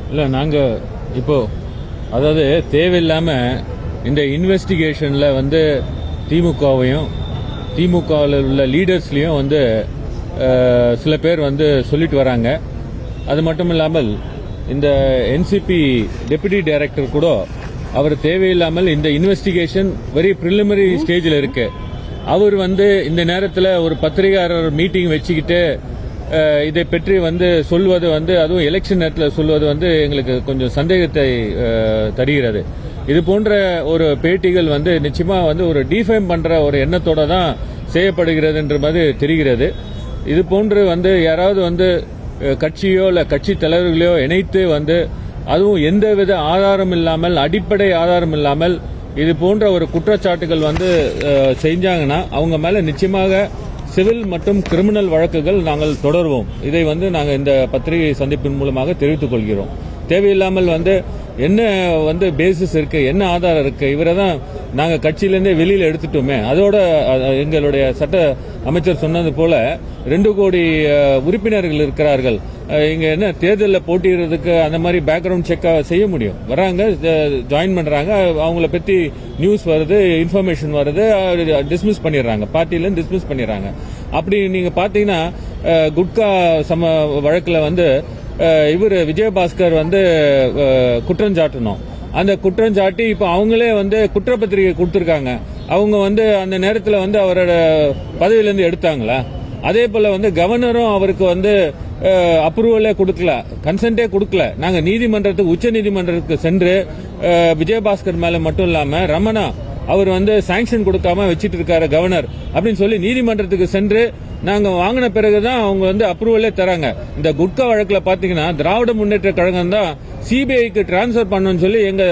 இல்லை நாங்கள் இப்போ அதாவது தேவையில்லாமல் இந்த இன்வெஸ்டிகேஷனில் வந்து திமுகவையும் திமுகவில் உள்ள லீடர்ஸ்லையும் வந்து சில பேர் வந்து சொல்லிட்டு வராங்க. அது மட்டும் இல்லாமல் இந்த என்சிபி டெபுட்டி டைரக்டர் கூட அவர் தேவையில்லாமல் இந்த இன்வெஸ்டிகேஷன் வெரி பிரிலிமினரி ஸ்டேஜில் இருக்கு. அவர் வந்து இந்த நேரத்தில் ஒரு பத்திரிகையாளர் மீட்டிங் வச்சுக்கிட்டு இதை பற்றி வந்து சொல்வது வந்து அதுவும் எலெக்ஷன் நேரத்தில் சொல்வது வந்து எங்களுக்கு கொஞ்சம் சந்தேகத்தை தருகிறது. இது போன்ற ஒரு பேட்டிகள் வந்து நிச்சயமா வந்து ஒரு டிஃபேம் பண்ற ஒரு எண்ணத்தோட தான் செய்யப்படுகிறது என்ற மாதிரி தெரிகிறது. இது போன்று வந்து யாராவது வந்து கட்சியோ இல்ல கட்சி தலைவர்களையோ இணைத்து வந்து அதுவும் எந்தவித ஆதாரம் இல்லாமல் அடிப்படை ஆதாரம் இல்லாமல் இது போன்ற ஒரு குற்றச்சாட்டுகள் வந்து செஞ்சாங்கன்னா அவங்க மேல நிச்சயமாக சிவில் மற்றும் கிரிமினல் வழக்குகள் நாங்கள் தொடர்வோம். இதை வந்து நாங்கள் இந்த பத்திரிகை சந்திப்பின் மூலமாக தெரிவித்துக் கொள்கிறோம். தேவையில்லாமல் வந்து என்ன வந்து பேசிஸ் இருக்கு, என்ன ஆதாரம் இருக்கு, இவரை தான் நாங்கள் கட்சியிலேருந்தே வெளியில் எடுத்துட்டோமே. அதோட எங்களுடைய சட்ட அமைச்சர் சொன்னது போல 2 கோடி உறுப்பினர்கள் இருக்கிறார்கள். இங்க என்ன தேர்தலில் போட்டியிடுறதுக்கு அந்த மாதிரி பேக்ரவுண்ட் செக் செய்ய முடியும். வராங்க, ஜாயின் பண்றாங்க, அவங்கள பத்தி நியூஸ் வருது, இன்ஃபர்மேஷன் வருது, டிஸ்மிஸ் பண்ணிடுறாங்க, பார்ட்டியில டிஸ்மிஸ் பண்ணிடுறாங்க. அப்படி நீங்க பாத்தீங்கன்னா குட்கா வழக்குல வந்து இவர் விஜயபாஸ்கர் வந்து குற்றஞ்சாட்டணும். அந்த குற்றஞ்சாட்டி இப்ப அவங்களே வந்து குற்றப்பத்திரிகை கொடுத்திருக்காங்க. அவங்க வந்து அந்த நேரத்தில் வந்து அவரோட பதவியிலிருந்து எடுத்தாங்களா? அதே போல வந்து கவர்னரும் அவருக்கு வந்து அப்ரூவலே கொடுக்கல, கன்சென்டே கொடுக்கல. நாங்க நீதிமன்றத்துக்கு உச்ச நீதிமன்றத்துக்கு சென்று விஜயபாஸ்கர் மேல மட்டும் இல்லாம ரமணா அவர் வந்து சாங்ஷன் கொடுக்காம வச்சிட்டு இருக்காரு கவர்னர் அப்படின்னு சொல்லி நீதிமன்றத்துக்கு சென்று நாங்க வாங்கின பிறகுதான் அவங்க வந்து அப்ரூவலே தராங்க. இந்த குட்கா வழக்குல பாத்தீங்கன்னா திராவிட முன்னேற்ற கழகம் தான் சிபிஐக்கு டிரான்ஸ்பர் பண்ணணும்னு சொல்லி எங்க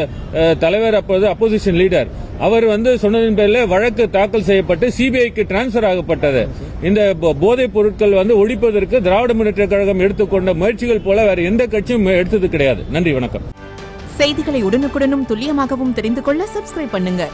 தலைவர் அப்போது அப்போசிஷன் லீடர் அவர் வந்து சொன்னதின் பேர்ல வழக்கு தாக்கல் செய்யப்பட்டு சிபிஐக்கு டிரான்ஸ்பர் ஆகப்பட்டது. இந்த போதைப் பொருட்கள் வந்து ஒழிப்பதற்கு திராவிட முன்னேற்ற கழகம் எடுத்துக்கொண்ட முயற்சிகள் போல வேற எந்த கட்சியும் எடுத்தது கிடையாது. நன்றி, வணக்கம். செய்திகளை உடனுக்குடனும் துல்லியமாகவும் தெரிந்து கொள்ள சப்ஸ்கிரைப் பண்ணுங்க.